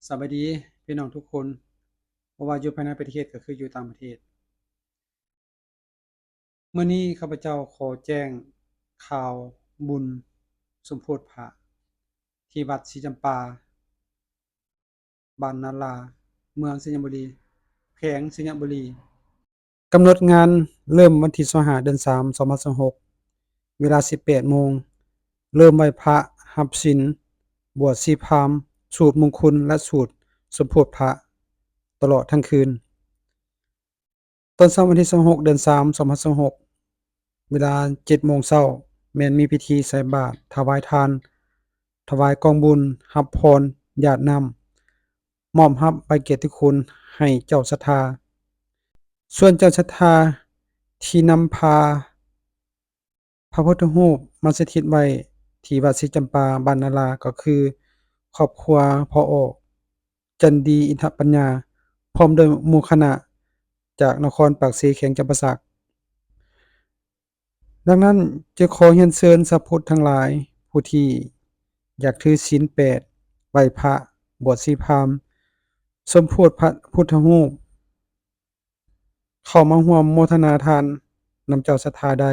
สวัสดีพี่น้องทุกคนบ่ว่าอยู่ภายในประเทศก็คืออยู่ต่างประเทศมื้อนี้ข้าพเจ้าขอแจ้งข่าวบุญสมโพธิพระที่วัดศรีจำปาบ้านนาลาเมืองสิงห์บุรีแขวงสิงห์บุรีกำหนดงานเริ่มวันที่25เดือน3 2026เวลา 18 โมงเริ่มไหว้พระรับศีลบวชชีพราหมณ์สูตรมงคลและสูตรสมโพธิพระตลอดทั้งคืนตอนเช้าวันที่26เดือน3 2026เวลา 7 โมงเช้าแม่นมีพิธีใส่บาตรถวายทาน ถวายกองบุญรับพรญาตินำมอบรับใบเกียรติคุณให้เจ้าศรัทธาส่วนเจ้าศรัทธาที่นำพาพระพุทธรูปมาสถิตไว้ที่วัดศรีจำปาบ้านนาราก็คือครอบครัวผอ.จันดีอินทปัญญาพร้อมด้วยหมู่คณะจากนครปากสีแขวงจำปาสักดังนั้นจึงขอเรียนเชิญสัพพุทธทั้งหลายผู้ที่อยากถือศีล8ไหว้พระบวชชีพราหมณ์สมโพธิพระพุทธรูปเข้ามาร่วมโมทนาทานนำเจ้าศรัทธาได้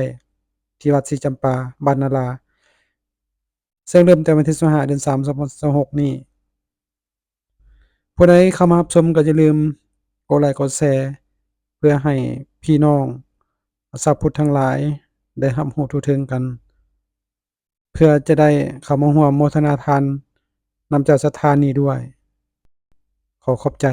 ที่วัดศรีจำปาบ้านนาราซึ่งเริ่มแต่วันที่25เดือน3 2026นี้ผู้ใดเข้ามารับชมก็อย่าลืมกดไลค์กดแชร์เพื่อให้พี่น้องชาวพุทธทั้งหลายได้รับรู้ทั่วถึงกันเพื่อจะได้เข้ามาร่วมโมทนาทานนำเจ้าศรัทธานี้ด้วยขอขอบใจ